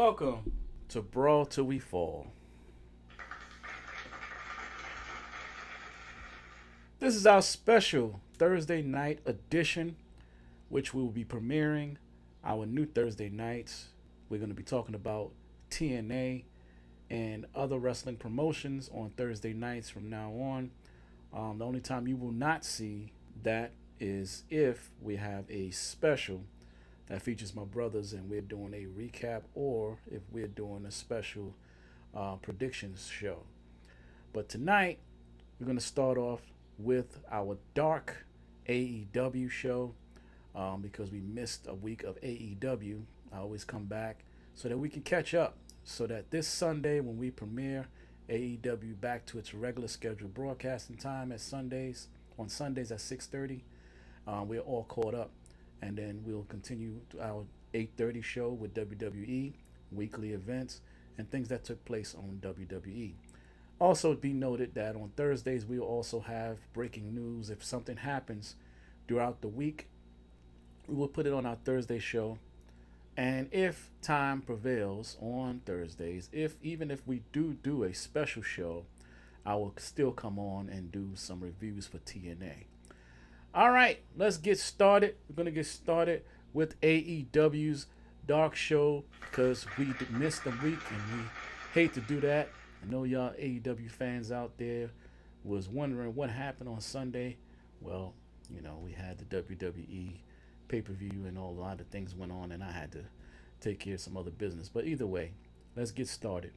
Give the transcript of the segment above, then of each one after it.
Welcome to Brawl Till We Fall. This is our special Thursday night edition, which we will be premiering our new Thursday nights. We're going to be talking about TNA and other wrestling promotions on Thursday nights from now on. The only time you will not see that is if we have a special that features my brothers and we're doing a recap, or if we're doing a special predictions show. But tonight, we're going to start off with our Dark AEW show because we missed a week of AEW. I always come back so that we can catch up, so that this Sunday when we premiere AEW back to its regular scheduled broadcasting time at Sundays, on Sundays at 6:30, we're all caught up, and then we'll continue to our 8:30 show with WWE, weekly events, and things that took place on WWE. Also, be noted that on Thursdays we will also have breaking news. If something happens throughout the week, we will put it on our Thursday show. And if time prevails on Thursdays, if even if we do a special show, I will still come on and do some reviews for TNA. All right, let's get started. We're going to get started with AEW's Dark Show because we missed a week and we hate to do that. I know y'all AEW fans out there was wondering what happened on Sunday. Well, we had the WWE pay-per-view and a lot of things went on, and I had to take care of some other business. But either way, let's get started.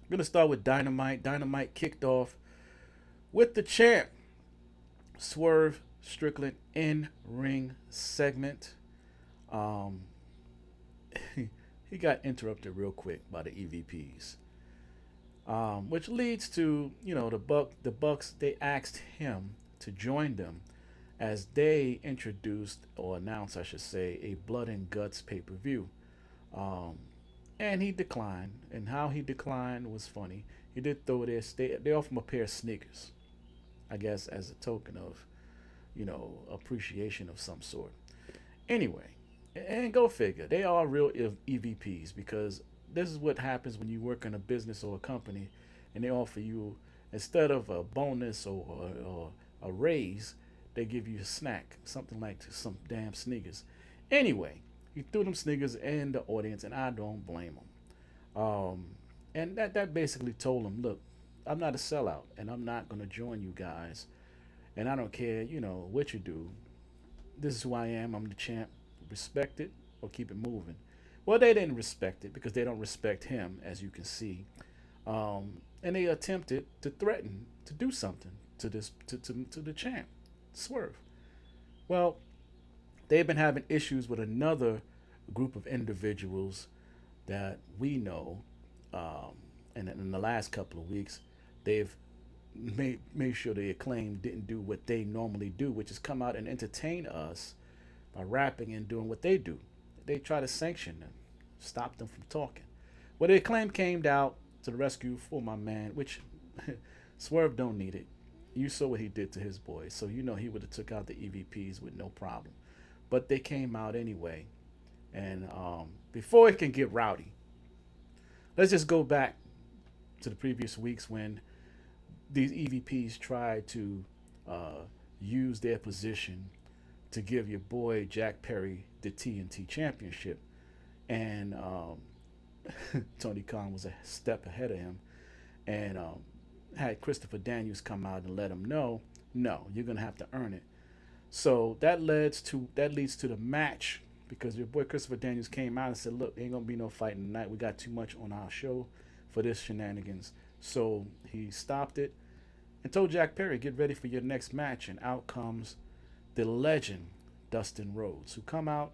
I'm going to start with Dynamite. Dynamite kicked off with the champ, Swerve Strickland, in-ring segment. He got interrupted real quick by the EVPs, which leads to the Bucks. They asked him to join them as they introduced, or announced, I should say, a Blood and Guts pay-per-view. And he declined, and how he declined was funny. He did throw this. They offered him a pair of sneakers, I guess, as a token of, appreciation of some sort. Anyway, and go figure, they are real EVPs, because this is what happens when you work in a business or a company, and they offer you, instead of a bonus or a raise, they give you a snack, something like some damn sneakers. Anyway, he threw them sneakers in the audience, and I don't blame him. And that basically told him, look, I'm not a sellout, and I'm not going to join you guys. And I don't care, what you do. This is who I am. I'm the champ. Respect it or keep it moving. Well, they didn't respect it because they don't respect him, as you can see. And they attempted to threaten to do something to the champ, Swerve. Well, they've been having issues with another group of individuals that we know, and in the last couple of weeks, they've made sure the Acclaim didn't do what they normally do, which is come out and entertain us by rapping and doing what they do. They try to sanction them, stop them from talking. Well, the Acclaim came out to the rescue for my man, which Swerve don't need it. You saw what he did to his boys, so he would have took out the EVPs with no problem. But they came out anyway. And before it can get rowdy, let's just go back to the previous weeks when these EVPs tried to use their position to give your boy Jack Perry the TNT Championship. And Tony Khan was a step ahead of him and had Christopher Daniels come out and let him know, no, you're going to have to earn it. So that leads to the match, because your boy Christopher Daniels came out and said, look, ain't gonna be no fighting tonight. We got too much on our show for this shenanigans. So he stopped it and told Jack Perry, get ready for your next match. And out comes the legend Dustin Rhodes, who come out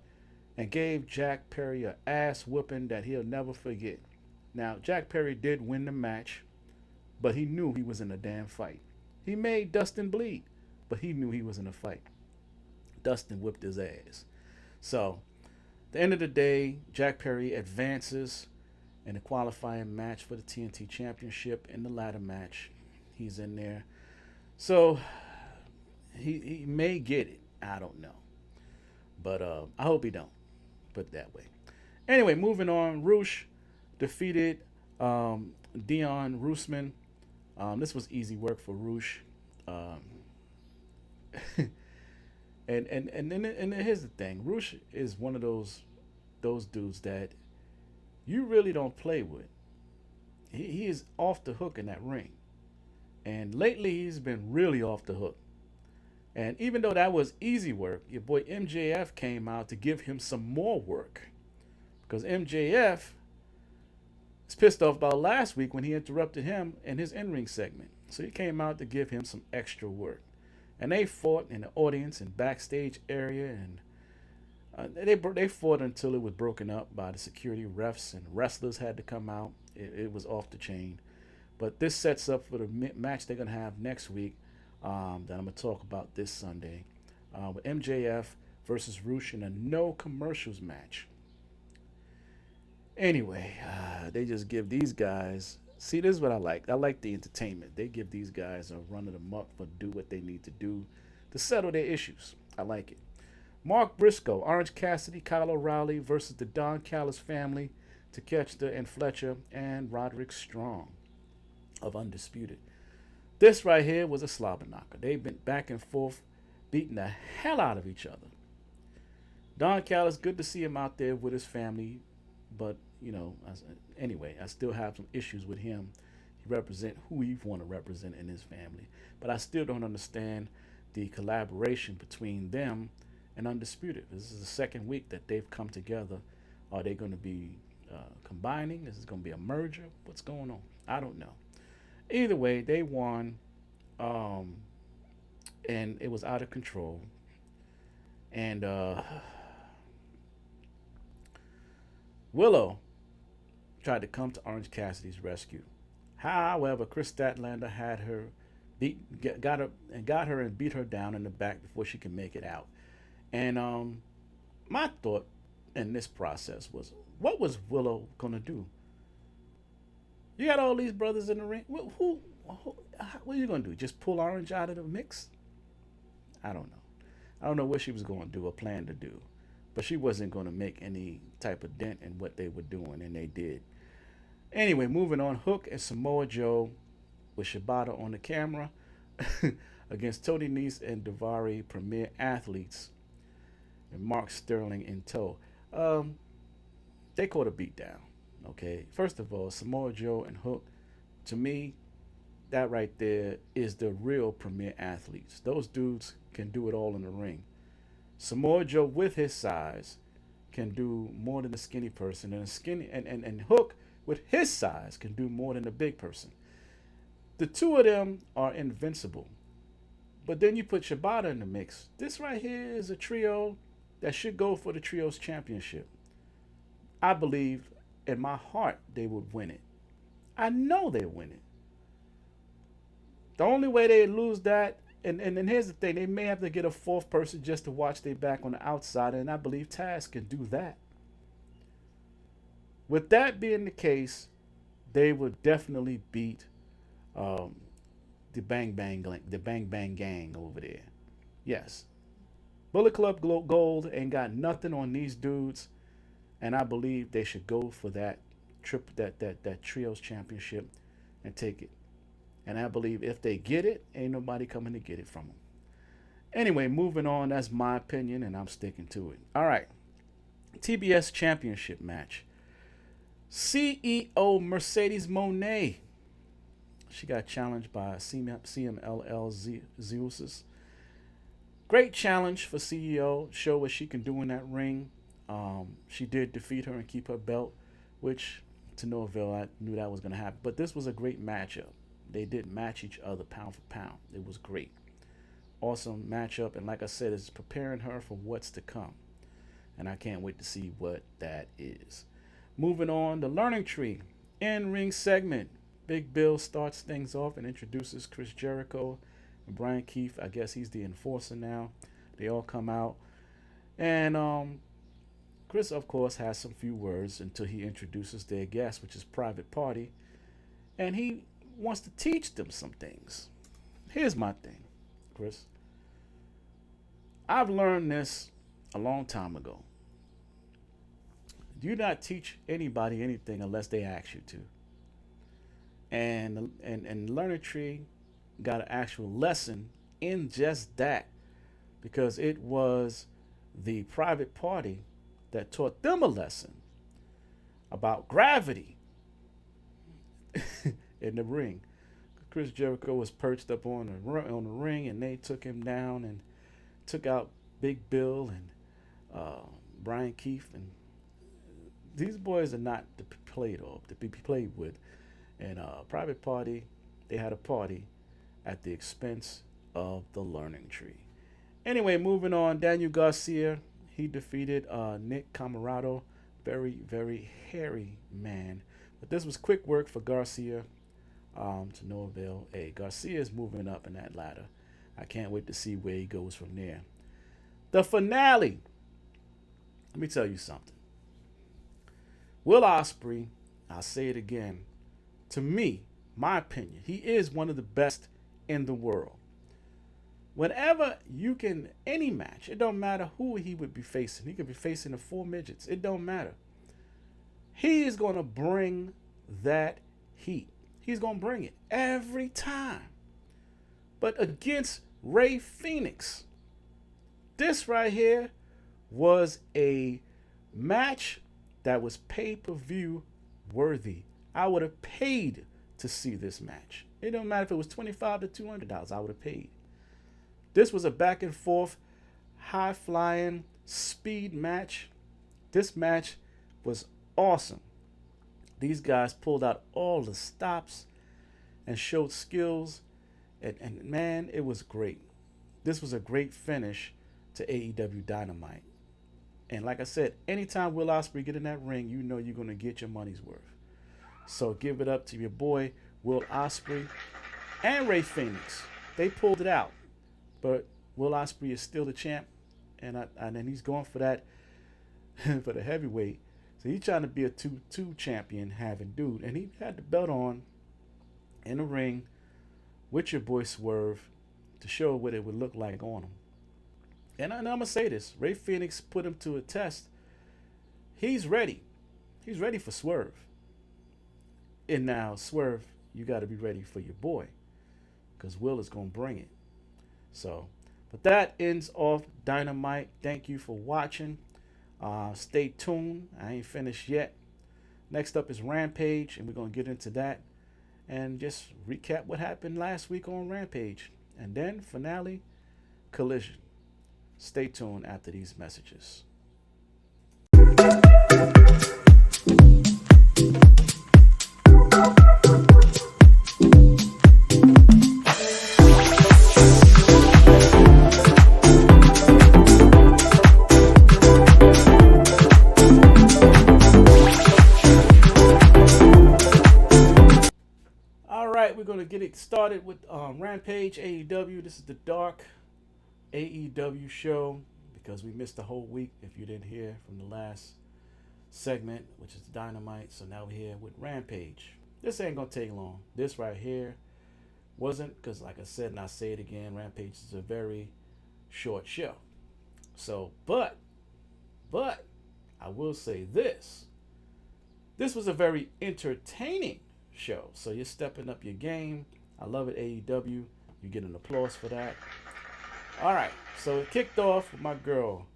and gave Jack Perry a ass whooping that he'll never forget. Now, Jack Perry did win the match, but he knew he was in a damn fight. He made Dustin bleed, but he knew he was in a fight. Dustin whipped his ass. So, at the end of the day, Jack Perry advances in the qualifying match for the TNT Championship. In the ladder match, he's in there. So, he may get it. I don't know. But I hope he don't. Put it that way. Anyway, moving on. Roosh defeated Dion Roosman. This was easy work for Roosh. Um, and here's the thing: Roosh is one of those dudes that you really don't play with. He is off the hook in that ring, and lately he's been really off the hook. And even though that was easy work, your boy MJF came out to give him some more work because MJF was pissed off about last week when he interrupted him in his in-ring segment. So he came out to give him some extra work. And they fought in the audience and backstage area, and they fought until it was broken up by the security refs, and wrestlers had to come out. It was off the chain. But this sets up for the match they're going to have next week that I'm going to talk about this Sunday with MJF versus Roosh in a no commercials match. Anyway, they just give these guys. See, this is what I like. I like the entertainment. They give these guys a run of the muck for do what they need to do to settle their issues. I like it. Mark Briscoe, Orange Cassidy, Kyle O'Reilly versus the Don Callis family, Takeshita and Fletcher, and Roderick Strong of Undisputed. This right here was a slobber knocker. They've been back and forth, beating the hell out of each other. Don Callis, good to see him out there with his family, but anyway, I still have some issues with him. He represent who he want to represent in his family, but I still don't understand the collaboration between them and Undisputed. This is the second week that they've come together. Are they going to be combining? Is this going to be a merger? What's going on? I don't know. Either way, they won, and it was out of control. And Willow tried to come to Orange Cassidy's rescue. However, Chris Statlander had her got her and beat her down in the back before she could make it out. And my thought in this process was, what was Willow gonna do? You got all these brothers in the ring. What are you gonna do? Just pull Orange out of the mix? I don't know. I don't know what she was going to do or plan to do, but she wasn't going to make any type of dent in what they were doing, and they did. Anyway, moving on, Hook and Samoa Joe with Shibata on the camera against Tony Nese and Daivari, Premier Athletes, and Mark Sterling in tow. They caught a beatdown. Okay, first of all, Samoa Joe and Hook, to me, that right there is the real Premier Athletes. Those dudes can do it all in the ring. Samoa Joe, with his size, can do more than a skinny person, and and Hook with his size can do more than a big person. The two of them are invincible. But then you put Shibata in the mix. This right here is a trio that should go for the trios championship. I believe in my heart they would win it. I know they win it. The only way they lose that, and here's the thing, they may have to get a fourth person just to watch their back on the outside, and I believe Taz can do that. With that being the case, they would definitely beat the Bang Bang Gang over there. Yes. Bullet Club Gold ain't got nothing on these dudes, and I believe they should go for that that trios championship and take it. And I believe if they get it, ain't nobody coming to get it from them. Anyway, moving on. That's my opinion, and I'm sticking to it. All right. TBS Championship match. CEO Mercedes Moné. She got challenged by CMLL Zeus. Great challenge for CEO. Show what she can do in that ring. She did defeat her and keep her belt, which to no avail. I knew that was going to happen. But this was a great matchup. They did match each other pound for pound. It was great. Awesome matchup. And like I said, it's preparing her for what's to come. And I can't wait to see what that is. Moving on, the Learning Tree in-ring segment. Big Bill starts things off and introduces Chris Jericho and Brian Keith. I guess he's the enforcer now. They all come out. And Chris, of course, has some few words until he introduces their guest, which is Private Party. And he wants to teach them some things. Here's my thing, Chris. I've learned this a long time ago. Do not teach anybody anything unless they ask you to. And Learning Tree got an actual lesson in just that because it was the private party that taught them a lesson about gravity in the ring. Chris Jericho was perched up on the ring, and they took him down and took out Big Bill and Brian Keith, and these boys are not to be played with. And private party, they had a party at the expense of the Learning Tree. Anyway, moving on. Daniel Garcia, he defeated Nick Camarado, very very hairy man, but this was quick work for Garcia. To no avail. Hey, Garcia is moving up in that ladder. I can't wait to see where he goes from there. The finale. Let me tell you something. Will Ospreay, I'll say it again, to me, my opinion, he is one of the best in the world. Whenever you can, any match, it don't matter who he would be facing. He could be facing the 4 midgets. It don't matter. He is going to bring that heat. He's going to bring it every time. But against Rey Fenix, this right here was a match that was pay-per-view worthy. I would have paid to see this match. It don't matter if it was $25 to $200. I would have paid. This was a back and forth, high-flying, speed match. This match was awesome. These guys pulled out all the stops and showed skills. And man, it was great. This was a great finish to AEW Dynamite. And like I said, anytime Will Ospreay get in that ring, you know you're going to get your money's worth. So give it up to your boy, Will Ospreay and Rey Fenix. They pulled it out. But Will Ospreay is still the champ. And then he's going for that, for the heavyweight. So he's trying to be a 2-2 champion having dude. And he had the belt on in the ring with your boy Swerve to show what it would look like on him. And I'm going to say this. Rey Fenix put him to a test. He's ready. He's ready for Swerve. And now, Swerve, you got to be ready for your boy. Because Will is going to bring it. So, but that ends off Dynamite. Thank you for watching. Stay tuned. I ain't finished yet. Next up is Rampage, and we're going to get into that and just recap what happened last week on Rampage. And then finale, Collision. Stay tuned after these messages. We're going to get it started with Rampage AEW. This is the Dark AEW show because we missed the whole week if you didn't hear from the last segment, which is Dynamite. So now we're here with Rampage. This ain't going to take long. This right here wasn't, because like I said, and I say it again, Rampage is a very short show. So, but I will say this. This was a very entertaining show. So you're stepping up your game. I love it, AEW. You get an applause for that. All right. So it kicked off with my girl,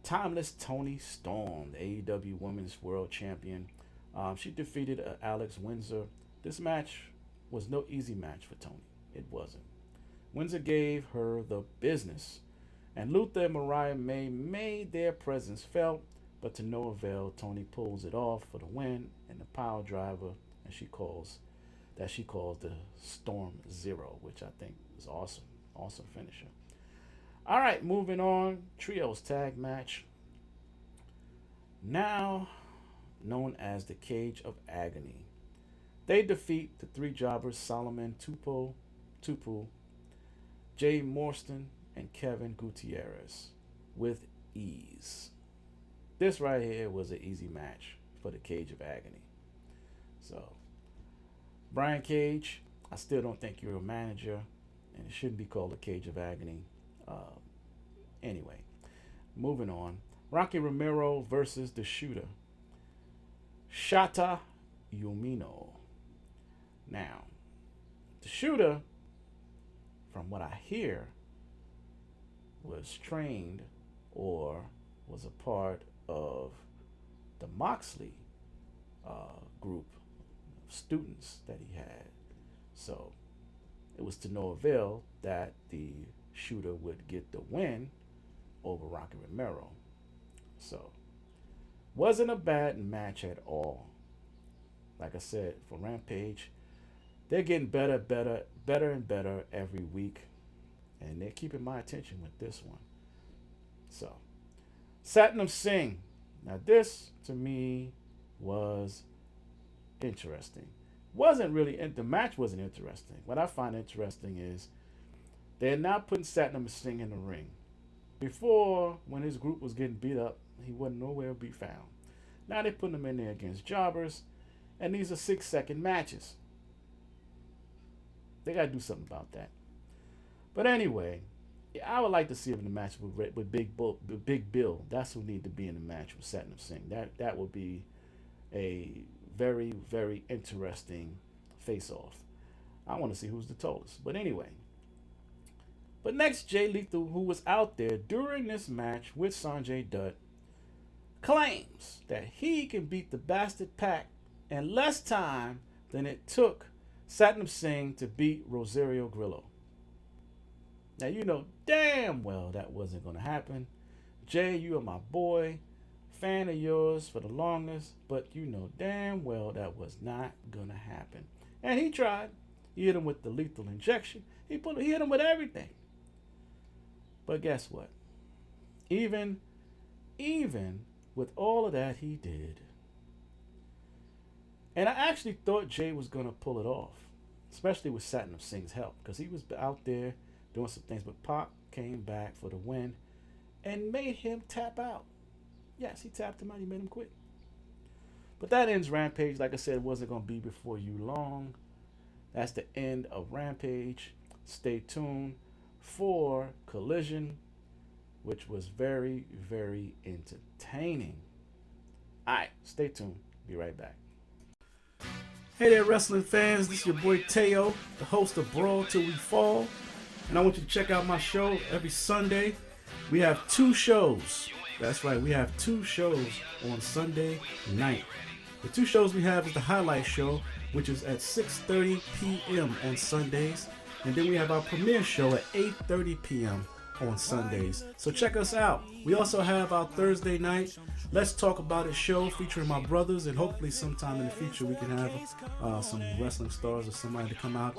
Timeless Toni Storm, the AEW Women's World Champion. She defeated Alex Windsor. This match was no easy match for Toni. It wasn't. Windsor gave her the business. And Luther and Mariah May made their presence felt, but to no avail. Toni pulls it off for the win and the power driver. And she calls the Storm Zero, which I think is awesome. Awesome finisher. All right, moving on. Trios tag match. Now known as the Cage of Agony. They defeat the 3 jobbers Solomon Tupu, Jay Morstan, and Kevin Gutierrez with ease. This right here was an easy match for the Cage of Agony. So, Brian Cage, I still don't think you're a manager, and it shouldn't be called a Cage of Agony. Anyway, moving on. Rocky Romero versus The Shooter. Shata Umino. Now, the shooter, from what I hear, was trained or was a part of the Moxley group of students that he had. So it was to no avail that the shooter would get the win over Rocky Romero. So wasn't a bad match at all. Like I said, for Rampage, they're getting better and better every week. And they're keeping my attention with this one. So, Satnam Singh. Now this, to me, was interesting. Wasn't really, the match wasn't interesting. What I find interesting is they're not putting Satnam Singh in the ring. Before, when his group was getting beat up, he wasn't nowhere to be found. Now they're putting him in there against jobbers, and these are 6-second matches. They got to do something about that. But anyway, I would like to see him in the match with Big Bill. That's who need to be in the match with Satnam Singh. That would be a very, very interesting face-off. I want to see who's the tallest. But anyway. But next, Jay Lethal, who was out there during this match with Sanjay Dutt, claims that he can beat the Bastard Pack in less time than it took Satnam Singh to beat Rosario Grillo. Now, you know damn well that wasn't going to happen. Jay, you are my boy, fan of yours for the longest, but you know damn well that was not going to happen. And he tried. He hit him with the lethal injection. He hit him with everything. But guess what? Even with all of that he did. And I actually thought Jay was going to pull it off, especially with Satnam Singh's help, because he was out there doing some things. But Pac came back for the win and made him tap out. Yes, he tapped him out. He made him quit. But that ends Rampage. Like I said, it wasn't going to be before you long. That's the end of Rampage. Stay tuned for Collision, which was very, very entertaining. Alright, stay tuned. Be right back. Hey there, wrestling fans. This is your boy Teo, the host of Brawl Till We Fall. And I want you to check out my show every Sunday. We have 2 shows. That's right, we have 2 shows on Sunday night. The 2 shows we have is the highlight show, which is at 6:30 p.m. on Sundays. And then we have our premiere show at 8:30 p.m. on Sundays. So check us out. We also have our Thursday night Let's Talk About It show featuring my brothers, and hopefully sometime in the future we can have some wrestling stars or somebody to come out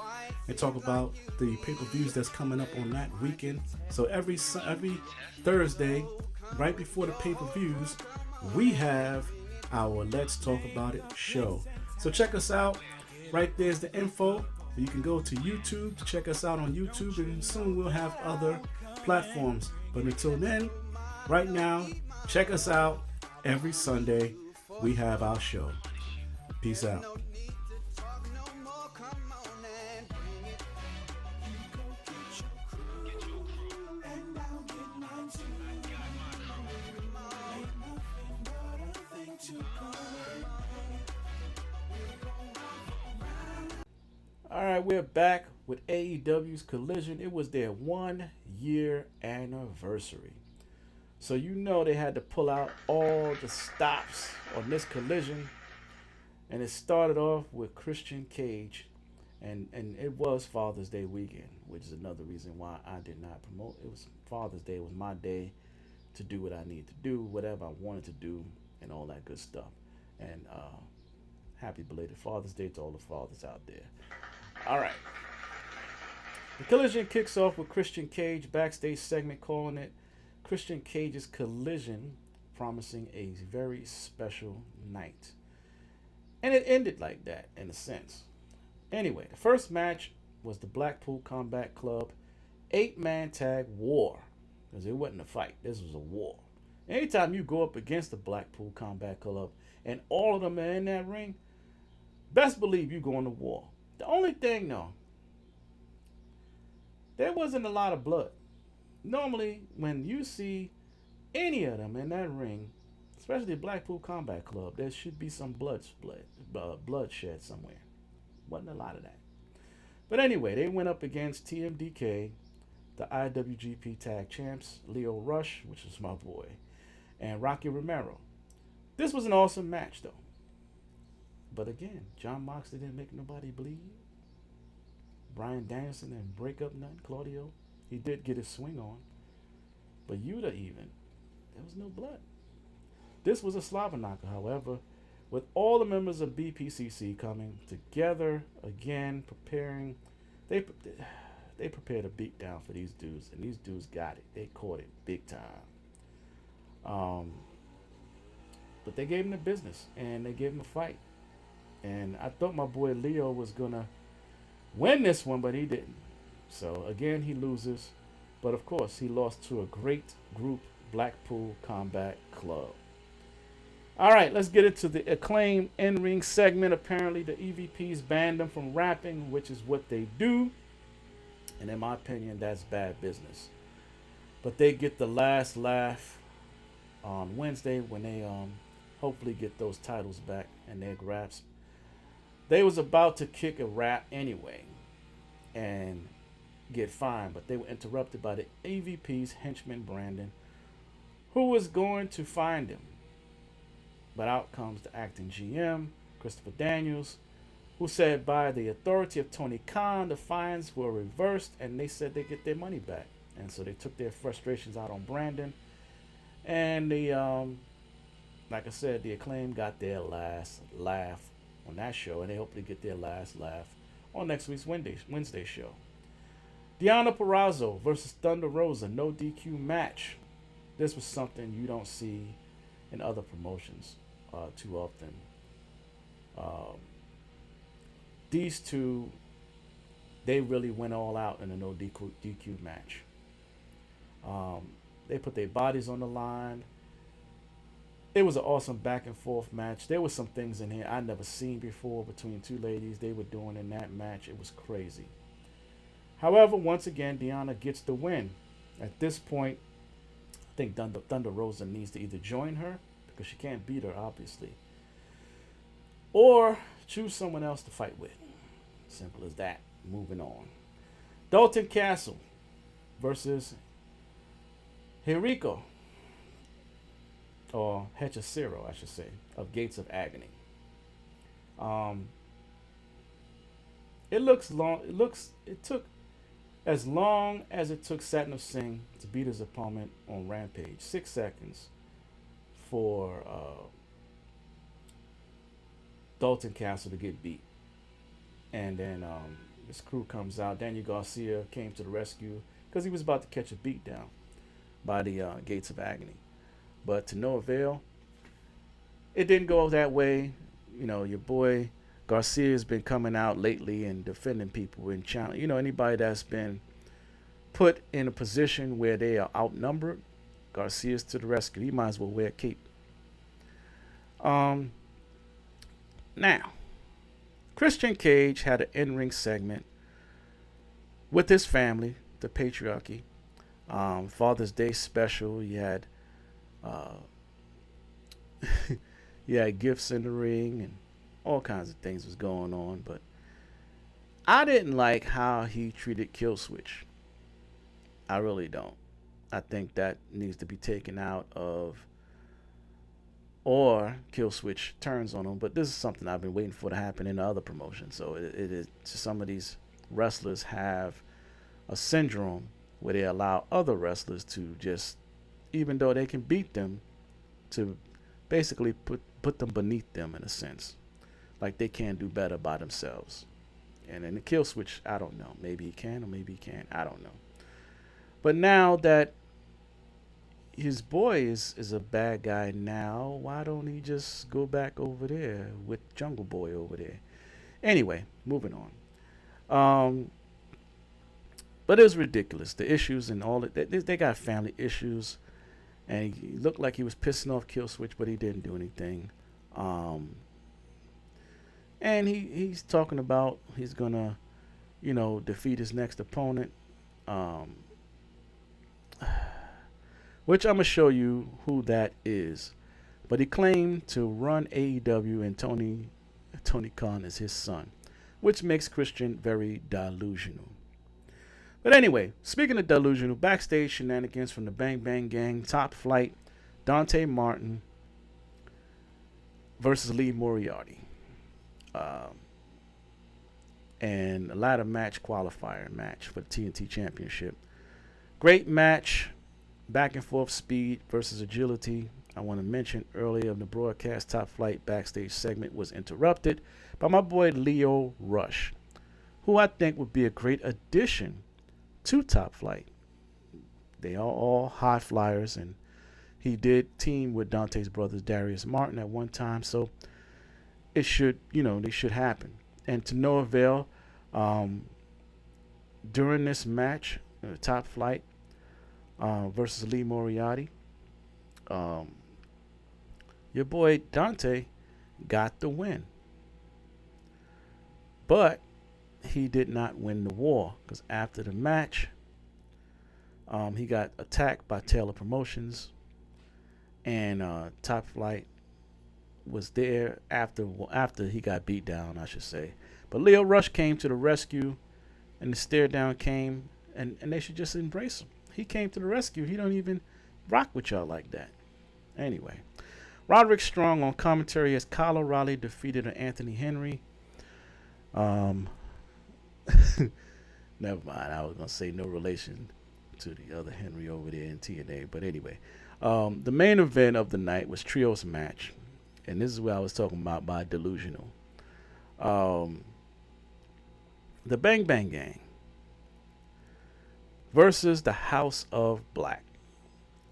and talk about the pay-per-views that's coming up on that weekend. So every Thursday, right before the pay-per-views, we have our Let's Talk About It show. So check us out. Right there's the info. You can go to YouTube to check us out on YouTube, and soon we'll have other platforms. But until then, right now, check us out. Every Sunday, we have our show. Peace out. Alright, we're back with AEW's Collision. It was their 1-year anniversary. So you know they had to pull out all the stops on this Collision. And it started off with Christian Cage. And it was Father's Day weekend, which is another reason why I did not promote. It was Father's Day. It was my day to do what I needed to do, whatever I wanted to do, and all that good stuff. And happy belated Father's Day to all the fathers out there. All right. The Collision kicks off with Christian Cage backstage segment calling it Christian Cage's Collision, promising a very special night. And it ended like that, in a sense. Anyway, the first match was the Blackpool Combat Club 8-man tag war. Because it wasn't a fight. This was a war. Anytime you go up against the Blackpool Combat Club and all of them are in that ring, best believe you going to war. The only thing, though, there wasn't a lot of blood. Normally, when you see any of them in that ring, especially Blackpool Combat Club. There should be some bloodshed somewhere. Wasn't a lot of that. But anyway, they went up against TMDK, the IWGP Tag Champs, Leo Rush, which is my boy, and Rocky Romero. This was an awesome match, though. But again, John Moxley didn't make nobody bleed. Bryan Danielson didn't break up nothing. Claudio, he did get his swing on. But Yuta even, there was no blood. This was a slobber knocker, however, with all the members of BPCC coming together again, preparing. They prepared a beat down for these dudes, and these dudes got it. They caught it big time. But they gave him the business, and they gave him a fight. And I thought my boy Leo was going to win this one, but he didn't. So, again, he loses. But, of course, he lost to a great group, Blackpool Combat Club. All right, let's get into the Acclaim in-ring segment. Apparently, the EVPs banned them from rapping, which is what they do. And in my opinion, that's bad business. But they get the last laugh on Wednesday when they hopefully get those titles back in their grasp. They was about to kick a rap anyway and get fined, but they were interrupted by the EVP's henchman Brandon, who was going to find him. But out comes the acting GM, Christopher Daniels, who said by the authority of Tony Khan, the fines were reversed and they said they get their money back. And so they took their frustrations out on Brandon. And the, like I said, the Acclaim got their last laugh on that show, and they hope to get their last laugh on next week's Wednesday show. Deonna Purrazzo versus Thunder Rosa, no DQ match. This was something you don't see in other promotions too often. These two, they really went all out in a no DQ match. They put their bodies on the line. It was an awesome back and forth match. There was some things in here I never seen before between two ladies they were doing in that match. It was crazy. However, once again, Deonna gets the win. At this point, I think Thunder Rosa needs to either join her, because she can't beat her, obviously, or choose someone else to fight with. Simple as that. Moving on. Dalton Castle versus Hikaru, or Hechicero, I should say, of Gates of Agony. It took as long as it took Satnam Singh to beat his opponent on Rampage. 6 seconds for Dalton Castle to get beat. And then this crew comes out. Daniel Garcia came to the rescue because he was about to catch a beat down by the Gates of Agony. But to no avail. It didn't go that way. You know, your boy Garcia has been coming out lately and defending people and challenge. You know, anybody that's been put in a position where they are outnumbered, Garcia's to the rescue. He might as well wear a cape. Now, Christian Cage had an in-ring segment with his family, the Patriarchy. Father's Day special. You had gifts in the ring and all kinds of things was going on, but I didn't like how he treated Killswitch. I really don't. I think that needs to be taken out of, or Killswitch turns on him. But this is something I've been waiting for to happen in other promotions. So it is, some of these wrestlers have a syndrome where they allow other wrestlers to just, even though they can beat them, to basically put them beneath them in a sense. Like they can't do better by themselves. And in the Killswitch, I don't know. Maybe he can or maybe he can't. I don't know. But now that his boy is a bad guy now, why don't he just go back over there with Jungle Boy over there? Anyway, moving on. But it was ridiculous. The issues and all that. They got family issues. And he looked like he was pissing off Killswitch, but he didn't do anything. And he's talking about he's going to, defeat his next opponent. Which I'm going to show you who that is. but he claimed to run AEW and Tony Khan is his son, which makes Christian very delusional. But anyway, speaking of delusional, backstage shenanigans from the Bang Bang Gang, Top Flight, Dante Martin versus Lee Moriarty. And a ladder match qualifier match for the TNT Championship. Great match, back and forth speed versus agility. I want to mention earlier in the broadcast, Top Flight backstage segment was interrupted by my boy Lio Rush, who I think would be a great addition to Top Flight. They are all high flyers, and he did team with Dante's brothers Darius Martin at one time, so it should, they should happen. And to no avail, during this match, Top Flight versus Lee Moriarty, your boy Dante got the win. But he did not win the war, because after the match, he got attacked by Taylor Promotions, and Top Flight was there after he got beat down, I should say. But Lio Rush came to the rescue, and the stare down came, and they should just embrace him. He came to the rescue. He don't even rock with y'all like that. Anyway, Roderick Strong on commentary as Kyle O'Reilly defeated Anthony Henry. Never mind. I was going to say no relation to the other Henry over there in TNA. But anyway, the main event of the night was trios match. And this is what I was talking about by delusional. The Bang Bang Gang versus the House of Black.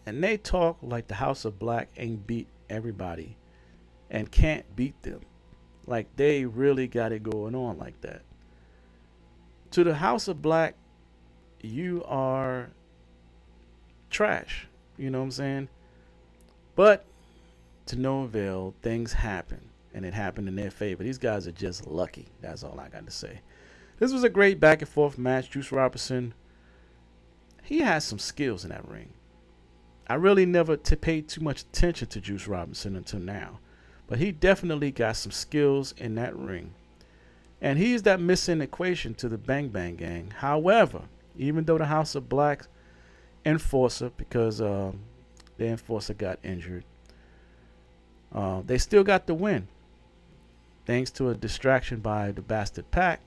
And they talk like the House of Black ain't beat everybody and can't beat them. Like they really got it going on like that. To the House of Black, you are trash. You know what I'm saying? But to no avail, things happen. And it happened in their favor. These guys are just lucky. That's all I got to say. This was a great back and forth match. Juice Robinson, he has some skills in that ring. I really never paid too much attention to Juice Robinson until now. But he definitely got some skills in that ring. And he's that missing equation to the Bang Bang Gang. However, even though the House of Black enforcer, because the enforcer got injured, they still got the win. Thanks to a distraction by the Bastard Pac.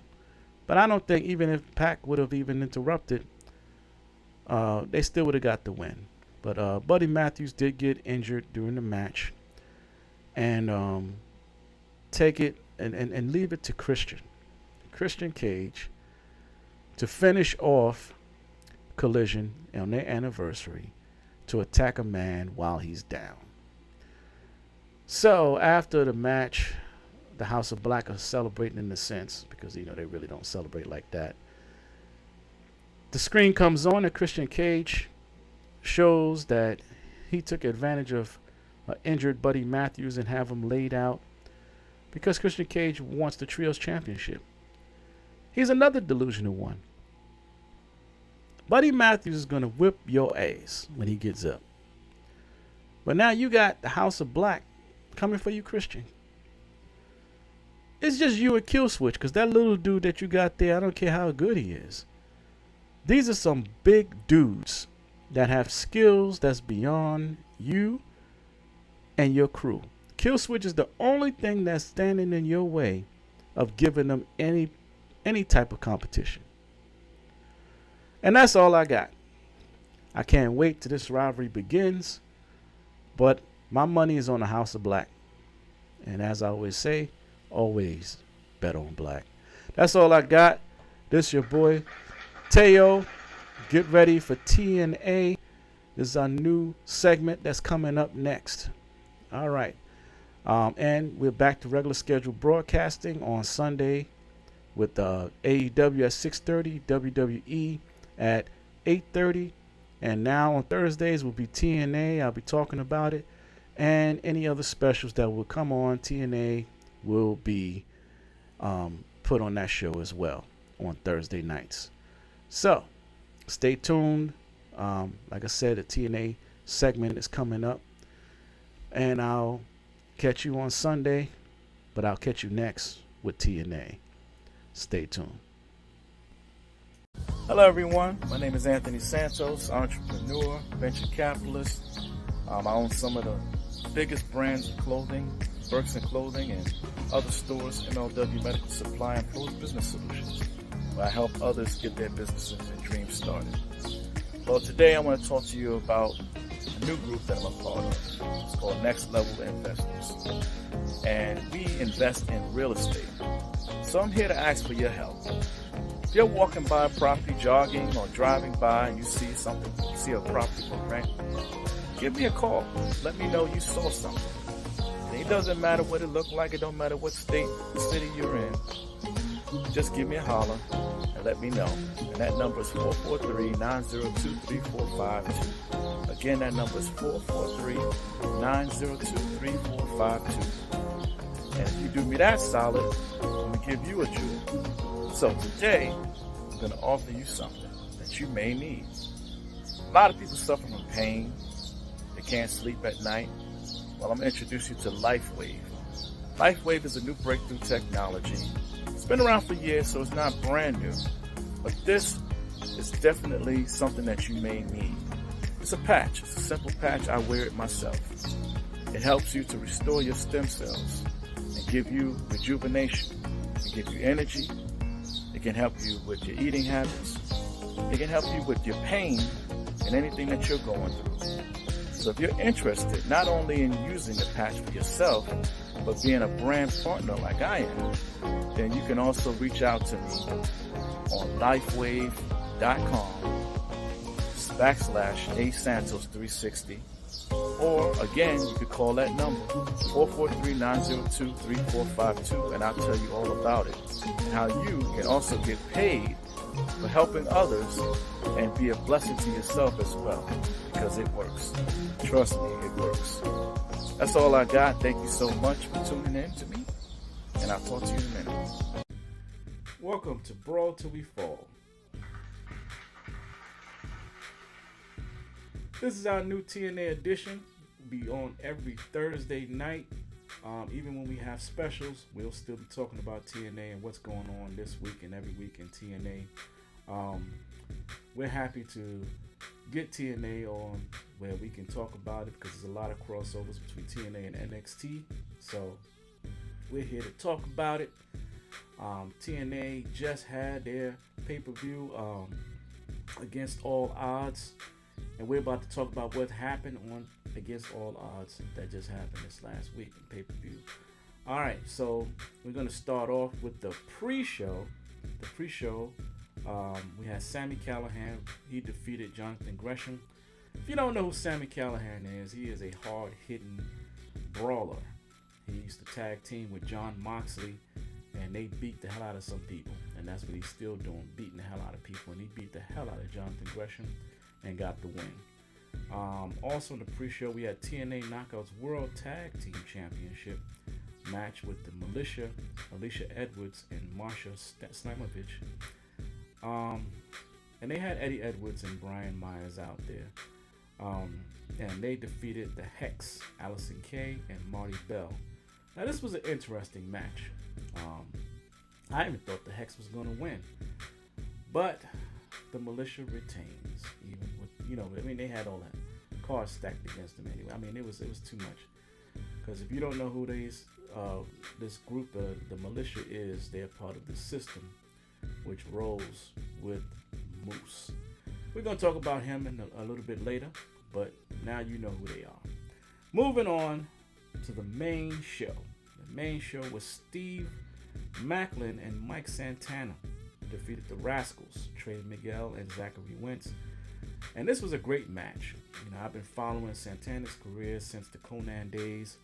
But I don't think even if Pac would have even interrupted, they still would have got the win. But Buddy Matthews did get injured during the match. And take it and leave it to Christian Cage to finish off Collision on their anniversary to attack a man while he's down. So after the match, the House of Black are celebrating in a sense, because they really don't celebrate like that. The screen comes on and Christian Cage shows that he took advantage of injured Buddy Matthews and have him laid out because Christian Cage wants the Trios Championship. He's another delusional one. Buddy Matthews is going to whip your ass when he gets up. But now you got the House of Black coming for you, Christian. It's just you and Killswitch, because that little dude that you got there, I don't care how good he is. These are some big dudes that have skills that's beyond you and your crew. Killswitch is the only thing that's standing in your way of giving them any type of competition. And that's all I got. I can't wait till this rivalry begins, but my money is on the House of Black. And as I always say, always bet on black. That's all I got. This your boy Teo. Get ready for TNA. This is our new segment that's coming up next. All right. And we're back to regular scheduled broadcasting on Sunday with AEW at 6:30, WWE at 8:30. And now on Thursdays will be TNA. I'll be talking about it. And any other specials that will come on, TNA will be put on that show as well on Thursday nights. So stay tuned. Like I said, the TNA segment is coming up. And I'll catch you on Sunday, but I'll catch you next with TNA. Stay tuned. Hello, everyone. My name is Anthony Santos, entrepreneur, venture capitalist. I own some of the biggest brands of clothing, Berkson Clothing, and other stores, MLW Medical Supply, and Pros Business Solutions, where I help others get their businesses and dreams started. Well, today I want to talk to you about a new group that I'm a part of. It's called Next Level Investors. And we invest in real estate. So I'm here to ask for your help. If you're walking by a property, jogging or driving by, and you see a property for rent, give me a call. Let me know you saw something. And it doesn't matter what it looked like. It don't matter what city you're in. Just give me a holler and let me know. And that number is 443-902-3452. Again, that number is 443-902-3452. And if you do me that solid, I'm going to give you a jewel. So today, I'm going to offer you something that you may need. A lot of people suffer from pain. They can't sleep at night. Well, I'm going to introduce you to LifeWave. LifeWave is a new breakthrough technology. It's been around for years, so it's not brand new. But this is definitely something that you may need. It's a patch. It's a simple patch. I wear it myself. It helps you to restore your stem cells and give you rejuvenation. It gives you energy. It can help you with your eating habits. It can help you with your pain and anything that you're going through. So if you're interested not only in using the patch for yourself, but being a brand partner like I am, then you can also reach out to me on lifewave.com/asantos360. Or again, you could call that number, 443-902-3452, and I'll tell you all about it. And how you can also get paid for helping others and be a blessing to yourself as well. Because it works. Trust me, it works. That's all I got. Thank you so much for tuning in to me. And I'll talk to you in a minute. Welcome to Brawl Till We Fall. This is our new TNA edition. We'll be on every Thursday night. Even when we have specials, we'll still be talking about TNA and what's going on this week and every week in TNA. We're happy to get TNA on where we can talk about it because there's a lot of crossovers between TNA and NXT. So we're here to talk about it. TNA just had their pay-per-view Against All Odds. And we're about to talk about what happened on Against All Odds that just happened this last week in pay-per-view. All right, so we're going to start off with the pre-show. The pre-show, we had Sami Callihan. He defeated Jonathan Gresham. If you don't know who Sami Callihan is, he is a hard-hitting brawler. He used to tag team with Jon Moxley, and they beat the hell out of some people. And that's what he's still doing, beating the hell out of people. And he beat the hell out of Jonathan Gresham and got the win. Also in the pre-show, we had TNA Knockouts World Tag Team Championship match with the Militia, Alicia Edwards and Marsha Slamovich. And they had Eddie Edwards and Brian Myers out there. And they defeated the Hex, Allison Kay and Marty Bell. Now this was an interesting match. I even thought the Hex was going to win. But the Militia retains, even with, they had all that cards stacked against them anyway. It was too much. Because if you don't know who this group, the Militia is, they're part of the System, which rolls with Moose. We're going to talk about him a little bit later, but now you know who they are. Moving on to the main show. The main show was Steve Maclin and Mike Santana defeated the Rascals, Trey Miguel and Zachary Wentz. And this was a great match. I've been following Santana's career since the Conan days.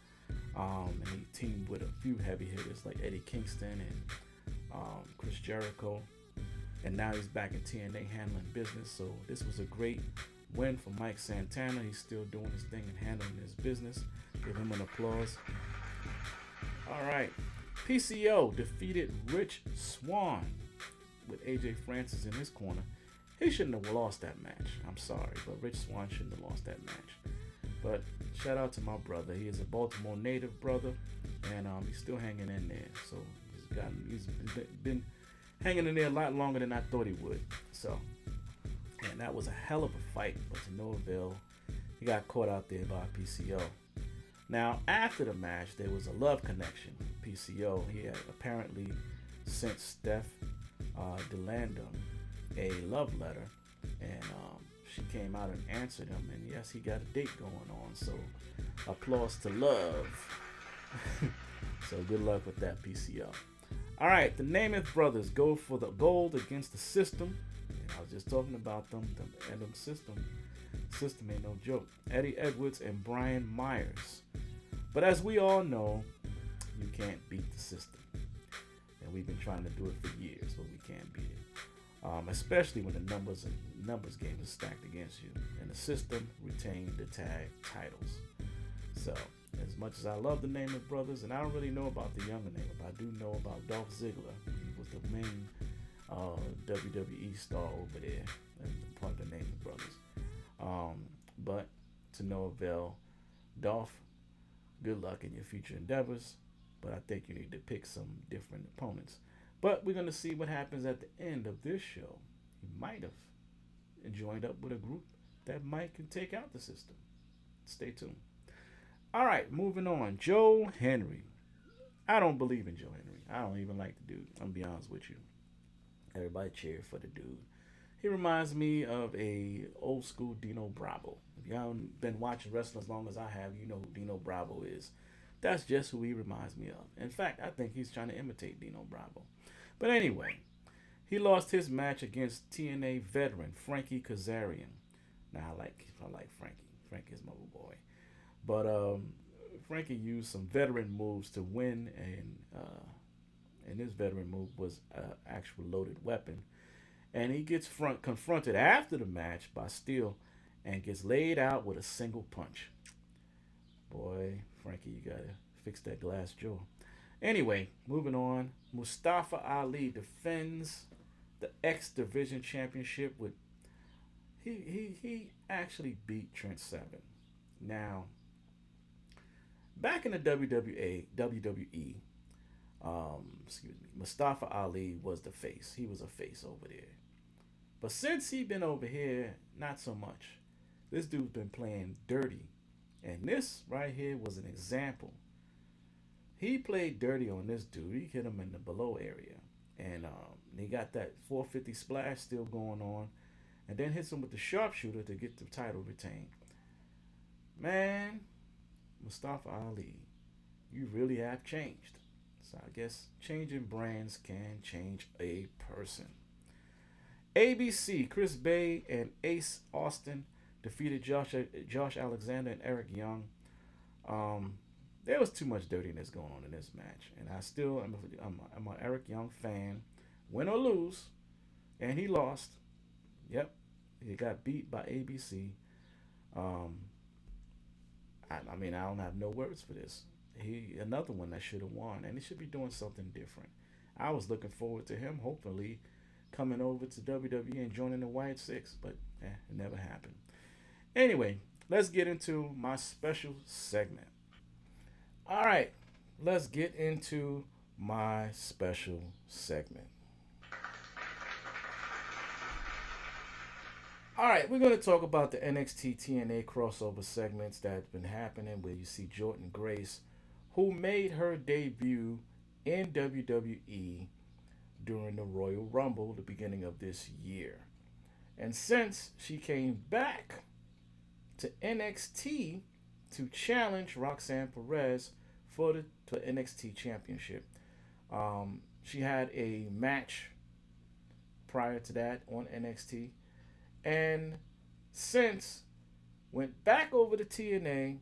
And he teamed with a few heavy hitters like Eddie Kingston and Chris Jericho. And now he's back in TNA handling business. So this was a great win for Mike Santana. He's still doing his thing and handling his business. Give him an applause. All right. PCO defeated Rich Swann with AJ Francis in his corner. He shouldn't have lost that match. I'm sorry, but Rich Swann shouldn't have lost that match. But shout out to my brother. He is a Baltimore native brother, and he's still hanging in there. So he's been hanging in there a lot longer than I thought he would. So, and that was a hell of a fight, but to no avail. He got caught out there by PCO. Now, after the match, there was a love connection. PCO, he had apparently sent Steph DeLandum a love letter, and she came out and answered him, and yes, he got a date going on. So, applause to love. So, good luck with that, PCO. All right, the Namath brothers go for the gold against the system. And I was just talking about them and them system. System ain't no joke. Eddie Edwards and Brian Myers. But as we all know, you can't beat the system. And we've been trying to do it for years, but we can't beat it. Especially when the numbers game is stacked against you. And the system retained the tag titles. So, as much as I love the Namath brothers, and I don't really know about the younger Namath, but I do know about Dolph Ziggler. He was the main WWE star over there, and part of the Namath brothers. But to no avail. Dolph, good luck in your future endeavors, but I think you need to pick some different opponents. But we're going to see what happens at the end of this show. He might have joined up with a group that might can take out the system. Stay tuned. All right, moving on. Joe Henry. I don't believe in Joe Henry. I don't even like the dude. I'm going to be honest with you. Everybody cheered for the dude. He reminds me of a old school Dino Bravo. If you haven't been watching wrestling as long as I have, you know who Dino Bravo is. That's just who he reminds me of. In fact, I think he's trying to imitate Dino Bravo. But anyway, he lost his match against TNA veteran Frankie Kazarian. Now I like Frankie. Frankie is my little boy. But Frankie used some veteran moves to win, and his veteran move was an actual loaded weapon. And he gets confronted after the match by Steel and gets laid out with a single punch. Boy, Frankie, you got to fix that glass jaw. Anyway, moving on. Mustafa Ali defends the X Division Championship with... He actually beat Trent Seven. Now, back in the WWE, Mustafa Ali was the face. He was a face over there. But since he been over here, not so much. This dude's been playing dirty. And this right here was an example. He played dirty on this dude. He hit him in the below area. And he got that 450 splash still going on. And then hits him with the sharpshooter to get the title retained. Man, Mustafa Ali, you really have changed. So I guess changing brands can change a person. ABC, Chris Bay and Ace Austin defeated Josh Alexander and Eric Young. There was too much dirtiness going on in this match, and I'm an Eric Young fan, win or lose, and he lost. Yep, he got beat by ABC. I mean, I don't have no words for this. Another one that should have won, and he should be doing something different. I was looking forward to him, hopefully, coming over to WWE and joining the White Six, but it never happened. Anyway, let's get into my special segment. All right, let's get into my special segment. All right, we're going to talk about the NXT TNA crossover segments that's been happening where you see Jordan Grace, who made her debut in WWE during the Royal Rumble, the beginning of this year. And since she came back to NXT to challenge Roxanne Perez for the NXT Championship, she had a match prior to that on NXT, and since went back over to TNA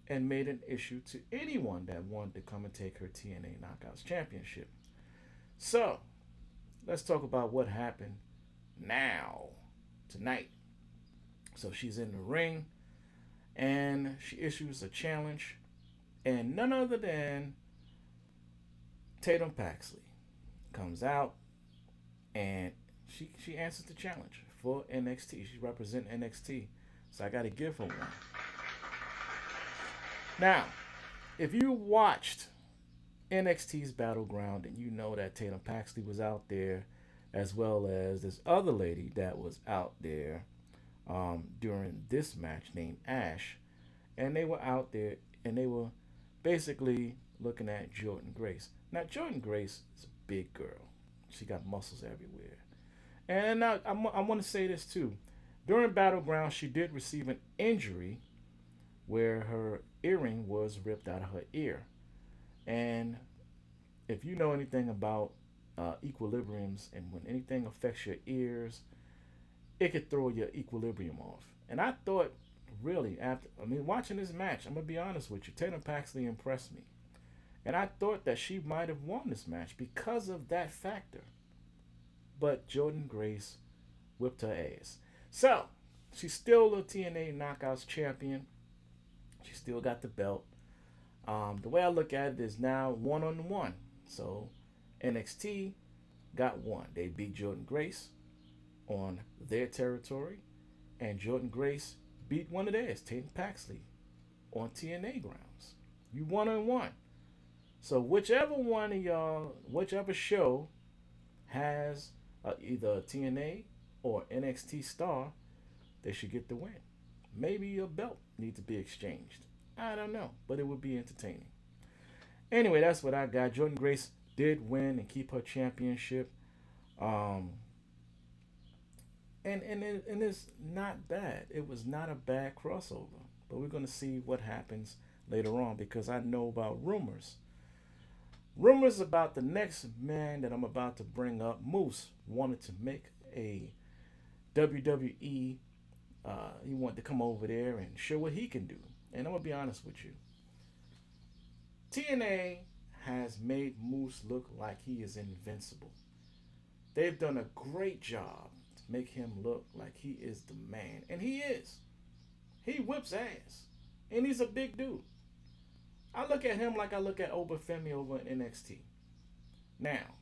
and made an issue to anyone that wanted to come and take her TNA Knockouts Championship. So, let's talk about what happened now, tonight. So she's in the ring, and she issues a challenge, and none other than Tatum Paxley comes out, and she answers the challenge for NXT. She's representing NXT, so I got to give her one. Now, if you watched NXT's Battleground and you know that Tatum Paxley was out there, as well as this other lady that was out there during this match named Ash, and they were out there and they were basically looking at Jordan Grace. Now, Jordan Grace is a big girl. She got muscles everywhere. And now I want to say this too. During Battleground, she did receive an injury where her earring was ripped out of her ear. And if you know anything about equilibriums and when anything affects your ears, it could throw your equilibrium off. And I thought, really, watching this match, I'm going to be honest with you, Tatum Paxley impressed me. And I thought that she might have won this match because of that factor. But Jordan Grace whipped her ass. So, she's still a TNA Knockouts champion. She still got the belt. The way I look at it is now 1-on-1. So, NXT got one. They beat Jordan Grace on their territory. And Jordan Grace beat one of theirs, Tatum Paxley, on TNA grounds. You 1-on-1. So whichever one of y'all, whichever show has either a TNA or NXT star, they should get the win. Maybe a belt needs to be exchanged. I don't know, but it would be entertaining. Anyway, that's what I got. Jordan Grace did win and keep her championship. And it's not bad. It was not a bad crossover. But we're going to see what happens later on because I know about rumors. Rumors about the next man that I'm about to bring up. Moose wanted to make a WWE. He wanted to come over there and show what he can do. And I'm going to be honest with you. TNA has made Moose look like he is invincible. They've done a great job to make him look like he is the man. And he is. He whips ass. And he's a big dude. I look at him like I look at Obafemi over in NXT. Now,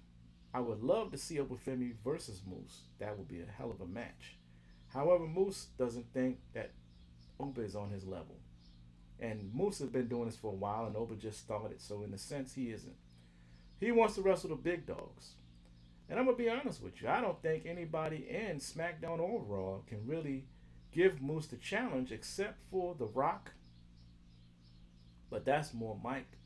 I would love to see Obafemi versus Moose. That would be a hell of a match. However, Moose doesn't think that Oba is on his level. And Moose has been doing this for a while, and Oba just started, so in a sense, he isn't. He wants to wrestle the big dogs. And I'm going to be honest with you, I don't think anybody in SmackDown or Raw can really give Moose the challenge except for The Rock. But that's more Mike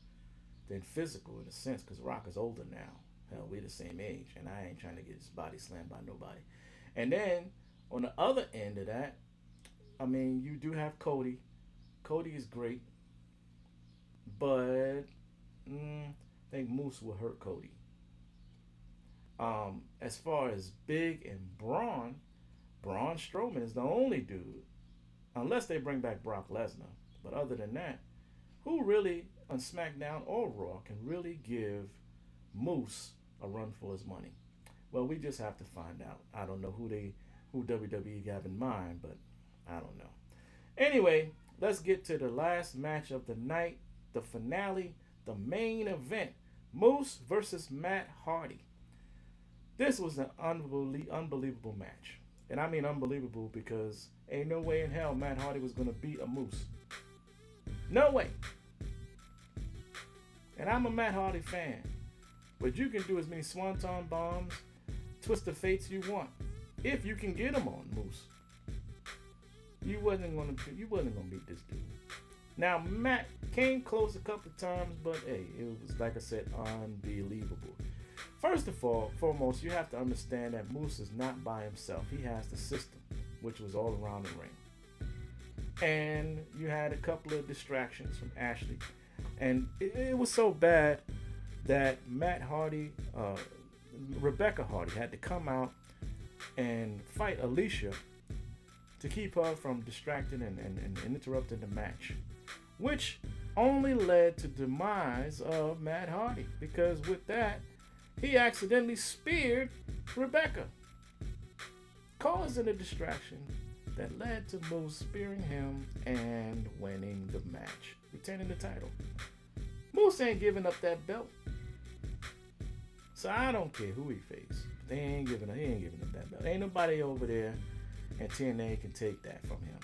than physical in a sense, because Rock is older now. Hell, we're the same age, and I ain't trying to get his body slammed by nobody. And then, on the other end of that, I mean, you do have Cody. Cody is great, but I think Moose will hurt Cody. As far as Big and Braun Strowman is the only dude, unless they bring back Brock Lesnar. But other than that, who really on SmackDown or Raw can really give Moose a run for his money? Well, we just have to find out. I don't know who WWE have in mind, but I don't know. Anyway, let's get to the last match of the night, the finale, the main event. Moose versus Matt Hardy. This was an unbelievable match. And I mean unbelievable because ain't no way in hell Matt Hardy was going to beat a Moose. No way. And I'm a Matt Hardy fan. But you can do as many swanton bombs, twist of fates you want. If you can get them on Moose. You wasn't gonna beat this dude. Now Matt came close a couple of times, but hey, it was, like I said, unbelievable. First of all, foremost, you have to understand that Moose is not by himself. He has the system, which was all around the ring. And you had a couple of distractions from Ashley. And it was so bad that Matt Hardy, Rebecca Hardy had to come out and fight Alicia to keep her from distracting and interrupting the match, which only led to the demise of Matt Hardy, because with that, he accidentally speared Rebecca, causing a distraction that led to Moose spearing him and winning the match, retaining the title. Moose ain't giving up that belt. So I don't care who he faces. He ain't giving up that belt. Ain't nobody over there and TNA can take that from him.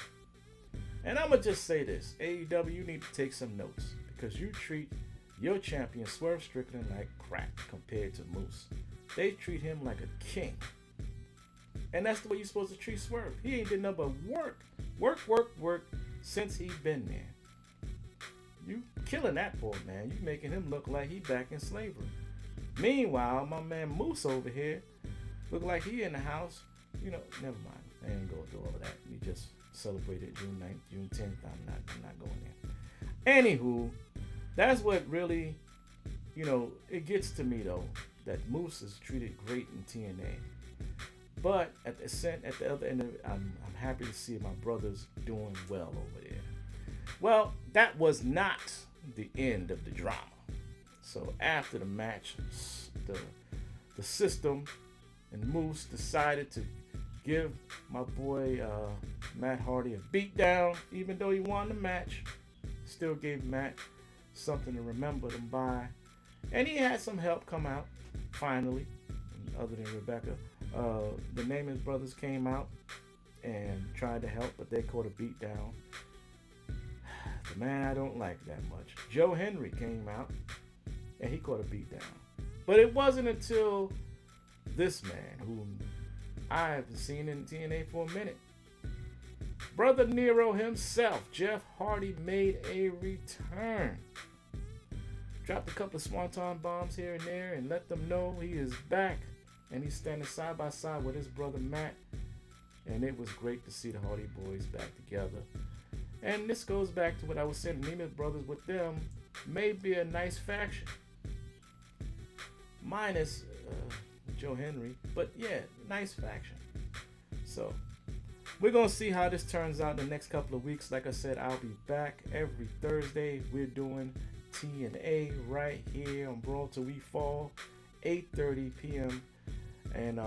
And I'm going to just say this. AEW, you need to take some notes. Because you treat your champion, Swerve Strickland, like crap compared to Moose. They treat him like a king. And that's the way you're supposed to treat Swerve. He ain't did nothing but work since he been there. You killing that boy, man. You making him look like he back in slavery. Meanwhile, my man Moose over here look like he in the house. You know, never mind. I ain't going through all of that. We just celebrated June 9th, June 10th. I'm not going there. Anywho, that's what really, it gets to me though, that Moose is treated great in TNA. But at the other end of it, I'm happy to see my brothers doing well over there. Well, that was not the end of the drama. So after the match, the system and Moose decided to give my boy Matt Hardy a beatdown, even though he won the match. Still gave Matt something to remember them by. And he had some help come out, finally, other than Rebecca. The Namath brothers came out and tried to help, but they caught a beatdown. The man I don't like that much, Joe Henry, came out and he caught a beatdown. But it wasn't until this man, whom I haven't seen in TNA for a minute, Brother Nero himself, Jeff Hardy, made a return. Dropped a couple of swanton bombs here and there and let them know he is back. And he's standing side by side with his brother Matt. And it was great to see the Hardy boys back together. And this goes back to what I was saying. The Namath brothers with them may be a nice faction. Minus Joe Henry. But yeah, nice faction. So we're going to see how this turns out in the next couple of weeks. Like I said, I'll be back every Thursday. We're doing TNA right here on Brawl Till We Fall, 8:30 p.m. And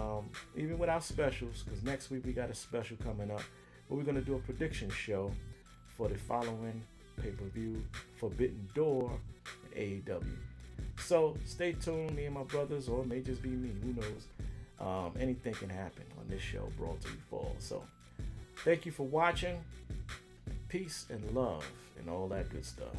even without specials, because next week we got a special coming up, but we're going to do a prediction show for the following pay-per-view, Forbidden Door at AEW. So stay tuned, me and my brothers, or it may just be me, who knows. Anything can happen on this show, Brawl Till We Fall. So thank you for watching. Peace and love and all that good stuff.